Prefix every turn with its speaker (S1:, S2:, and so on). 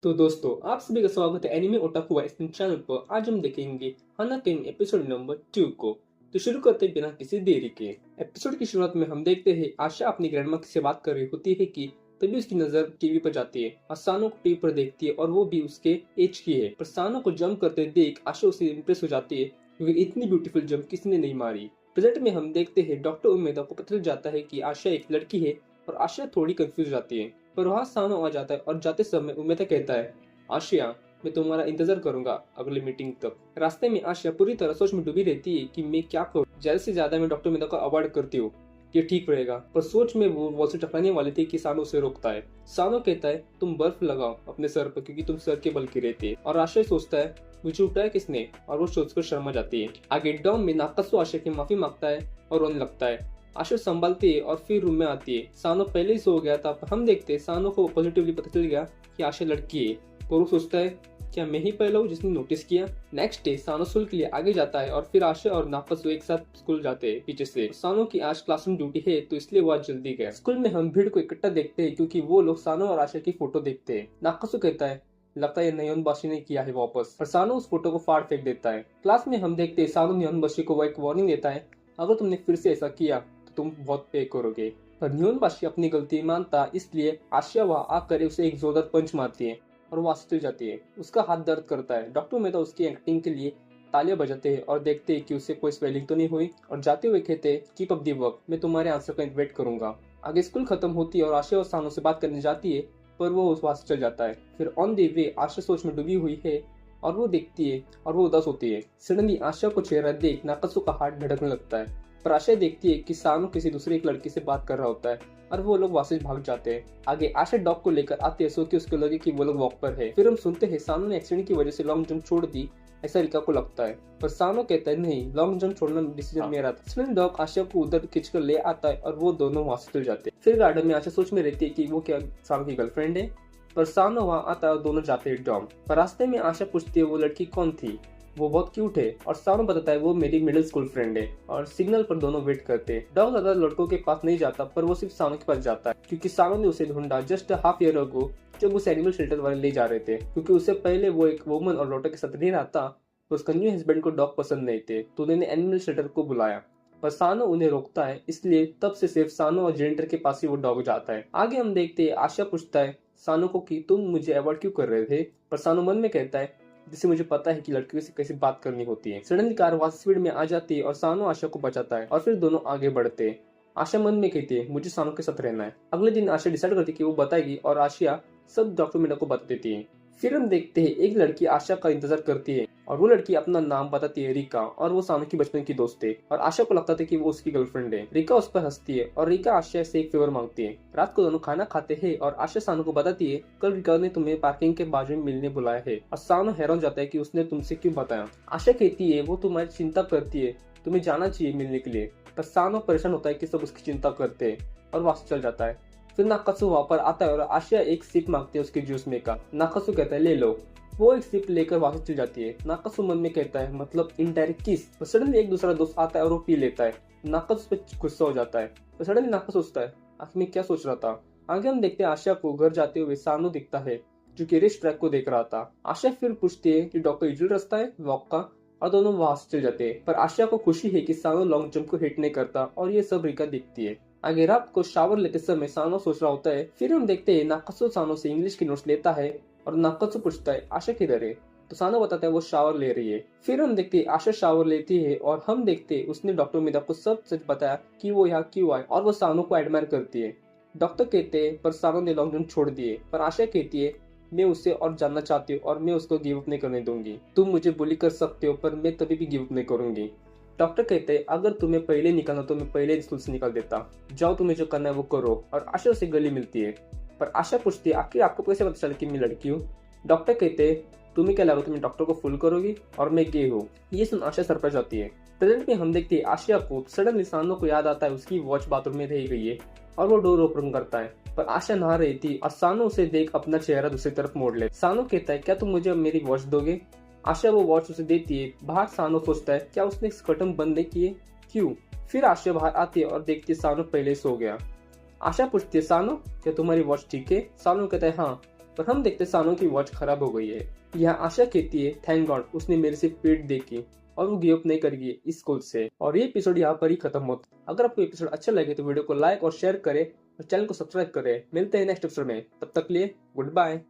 S1: तो दोस्तों, आप सभी का स्वागत है एनिमे ओटाकू वाइस चैनल पर। आज हम देखेंगे हाना किंग एपिसोड नंबर 2 को। तो शुरू करते हैं बिना किसी देरी के। एपिसोड की शुरुआत में हम देखते हैं आशा अपनी ग्रैंडमा से बात कर रही होती है कि तभी उसकी नजर टीवी पर जाती है और सानो को टीवी पर देखती है और वो भी उसके एज की है। पर सानो को जंप करते देख आशा उससे इम्प्रेस हो जाती है क्योंकि इतनी ब्यूटीफुल जंप किसी ने नहीं मारी। प्रेजेंट में हम देखते हैं डॉक्टर उमेदा को पता चल जाता है कि आशा एक लड़की है और आशा थोड़ी कंफ्यूज हो जाती है। पर वहाँ सानो आ जाता है और जाते समय उमेदा कहता है, आशिया, मैं तुम्हारा इंतजार करूंगा अगली मीटिंग तक। रास्ते में आशिया पूरी तरह सोच में डूबी रहती है कि मैं क्या करूं। ज्यादा से ज्यादा मैं डॉक्टर मेदा को अवॉइड करती हूँ, ये ठीक रहेगा। पर सोच में वो वॉल से टकराने वाली थी कि सानो उसे रोकता है। सानो कहता है, तुम बर्फ लगाओ अपने सर पर क्योंकि तुम सर के बल की रहती है। और आशिया सोचता है, मुझे उठाया किसने, और वो सोचकर शर्मा जाती है। आगे डॉम में नाकासु आशिया की माफी मांगता है और रोने लगता है। आशा संभालती है और फिर रूम में आती है। सानो पहले ही सो गया था पर हम देखते हैं सानो को पॉजिटिवली पता चल गया कि आशा लड़की है। पर वो सोचता है, क्या मैं ही पहला हूँ जिसने नोटिस किया। नेक्स्ट डे सानो स्कूल के लिए आगे जाता है और फिर आशा और नाकासु एक साथ स्कूल जाते हैं पीछे से। सानो की आज क्लासरूम ड्यूटी है तो इसलिए वो आज जल्दी गया। स्कूल में हम भीड़ को इकट्ठा देखते हैं क्योंकि वो लोग सानो और आशा की फोटो देखते हैं। नाकासु कहता है, लगता है नयनबाशी ने किया है वापस। पर सानो उस फोटो को फाड़ फेंक देता है। क्लास में हम देखते हैं सानो नयनबाशी को एक वार्निंग देता है, अगर तुमने फिर से ऐसा किया तो तुम बहुत पे करोगे। पर न्योनबाशी अपनी गलती मानता इसलिए आशिया वहां आकर उसे एक जोरदार पंच मारती है और वो चल जाती है। उसका हाथ दर्द करता है। डॉक्टर मेहता उसकी एक्टिंग के लिए तालियां बजाते हैं और देखते हैं कि उसे कोई स्वेलिंग तो नहीं हुई और जाते हुए कहते हैं, कीप अप दी वर्क, मैं तुम्हारे आंसर का वेट करूंगा। आगे स्कूल खत्म होती है और आशा और सानो से बात करने जाती है पर वो उस वहां से चल जाता है। फिर ऑन दी वे आशा सोच में डूबी हुई है और वो देखती है और वो उदास होती है। सडनली आशा को चेहरा देख नाकासु का हार्ट धड़कने लगता है। पर आशा देखती है कि सानो किसी दूसरे एक लड़की से बात कर रहा होता है और वो लोग वापस भाग जाते हैं। आगे आशा डॉग को लेकर आते हैं सो कि उसको लगे कि वो लोग वॉक पर है। फिर हम सुनते हैं सानो ने एक्सीडेंट की वजह से लॉन्ग जंप छोड़ दी, ऐसा रिका को लगता है। पर सानो कहता है, नहीं, लॉन्ग जंप छोड़ना डिसीजन मेरा था। इसलिए डॉग आशा को उधर खींचकर ले आता है और वो दोनों वहां से चल जाते हैं। फिर गार्डन में आशा सोच में रहती है कि वो क्या सानो की गर्लफ्रेंड है। पर सानो वहां आता है और दोनों जाते हैं डॉम पर। रास्ते में आशा पूछती है वो लड़की कौन थी, वो बहुत क्यूट है। और सानो बताता है वो मेरी मिडिल स्कूल फ्रेंड है। और सिग्नल पर दोनों वेट करते हैं। डॉग ज्यादा लड़कों के पास नहीं जाता पर वो सिर्फ सानो के पास जाता है क्योंकि सानो ने उसे ढूंढा जस्ट हाफ ईयर अगो जब उसे एनिमल शेल्टर वाले ले जा रहे थे। क्योंकि उससे पहले वो एक वुमन और डॉटर के साथ नहीं रहा था तो उसका न्यू हस्बैंड को डॉग पसंद नहीं थे तो उन्होंने एनिमल शेल्टर को बुलाया। पर सानो उन्हें रोकता है इसलिए तब से सिर्फ सानो और जेनेटर के पास ही वो डॉग जाता है। आगे हम देखते हैं आशा पूछता है सानो को कि तुम मुझे अवॉइड क्यों कर रहे थे। पर सानो मन में कहता है, जिससे मुझे पता है कि लड़कियों से कैसे बात करनी होती है। सडनली कार वहां स्पीड में आ जाती है और सानो आशा को बचाता है और फिर दोनों आगे बढ़ते हैं। आशा मन में कहती है, मुझे सानो के साथ रहना है। अगले दिन आशा डिसाइड करती है कि वो बताएगी और आशिया सब डॉक्टर मीना को बता देती है। फिर हम देखते हैं एक लड़की आशा का इंतजार करती है और वो लड़की अपना नाम बताती है, रिका, और वो सानो की बचपन की दोस्त है। और आशा को लगता था कि वो उसकी गर्लफ्रेंड है। रिका उस पर हंसती है और रिका आशा से एक फेवर मांगती है। रात को दोनों खाना खाते हैं और आशा सानो को बताती है, कल रिका ने तुम्हें पार्किंग के बाजू में मिलने बुलाया है। और सानो हैरान जाता है कि उसने तुमसे क्यों बताया। आशा कहती है वो तुम्हारी चिंता करती है, तुम्हें जाना चाहिए मिलने के लिए। पर सानो परेशान होता है कि सब उसकी चिंता करते हैं और वापस चल जाता है। फिर नाकासु वहां पर आता है और आशिया एक सिप मांगती है उसके जूस में का। नाकासु कहता है, ले लो। वो एक सिप लेकर वापस चल जाती है। नाकासु मन में कहता है, मतलब इनडायरेक्ट किस। तो सडनली एक दूसरा दोस्त आता है और वो पी लेता है। नाकासु पे गुस्सा हो जाता है। तो सडनली नाकासु सोचता है, आखिर में क्या सोच रहा था। आगे हम देखते हैं आशिया को घर जाते हुए सानो दिखता है जो कि रेस ट्रैक को देख रहा था। आशिया फिर पूछती है कि डॉक्टर यूजुअल रास्ता है वॉक का, और दोनों वहां से चल जाते हैं। पर आशिया को खुशी है कि सानो लॉन्ग जंप को हिट नहीं करता और ये सब रिका दिखती है। आगे रात को शावर लेते समय सानो सोच रहा होता है। फिर हम देखते हैं नाकासु सानो से इंग्लिश की नोट्स लेता है और नाकासु पूछता है, आशा किधर है। तो सानो बताता है वो शावर ले रही है। फिर हम देखते हैं आशा शावर लेती है और हम देखते हैं उसने डॉक्टर मिदा को सब सच बताया कि वो यहाँ क्यों आए और वो सानो को एडमायर करती है। डॉक्टर कहते हैं पर सानो ने लॉन्ग जंप छोड़ दिए। पर आशा कहती है, मैं उसे और जानना चाहती हूँ और मैं उसको गिव अप नहीं करने दूंगी। तुम मुझे बुली कर सकते हो पर मैं कभी भी गिव अप नहीं करूंगी। डॉक्टर कहते हैं, अगर तुम्हें पहले निकलना तो मैं पहले स्कूल से निकल देता। जाओ, तुम्हें जो करना है वो करो। और आशा से गले मिलती है। पर आशा पूछती है, आखिर आपको कैसे पता चला कि मैं लड़की हूँ। डॉक्टर कहते हैं, तुम्हें क्या लगा तुम डॉक्टर को फुल करोगी और मैं गे हूँ। ये सुन आशा सरप्राइज जाती है। प्रेजेंट में हम देखते हैं आशिया को सडनली सानो को याद आता है उसकी वॉच बाथरूम में रह गई है और वो डोर ओपन करता है। पर आशा नहा रही थी और सानो उसे देख अपना चेहरा दूसरी तरफ मोड़ ले। सानो कहता है, क्या तुम मुझे मेरी वॉच दोगे। आशा वो वॉच उसे देती है। बाहर सानो सोचता है, क्या उसने कर्टन बंद नहीं किए, क्यों। फिर आशा बाहर आती है और देखती है सानो पहले सो गया। आशा पूछती है, सानो क्या तुम्हारी वॉच ठीक है। सानो कहता है, हाँ, पर हम देखते सानों की वॉच खराब हो गई है। यहाँ आशा कहती है थैंक गॉड उसने मेरे से पीठ देखी और वो गिव अप नहीं करेगी इस स्कूल से। और ये एपिसोड यहाँ पर ही खत्म होता है। अगर आपको एपिसोड अच्छा लगे तो वीडियो को लाइक और शेयर करें और चैनल को सब्सक्राइब करें। मिलते हैं नेक्स्ट एपिसोड में, तब तक लिए गुड बाय।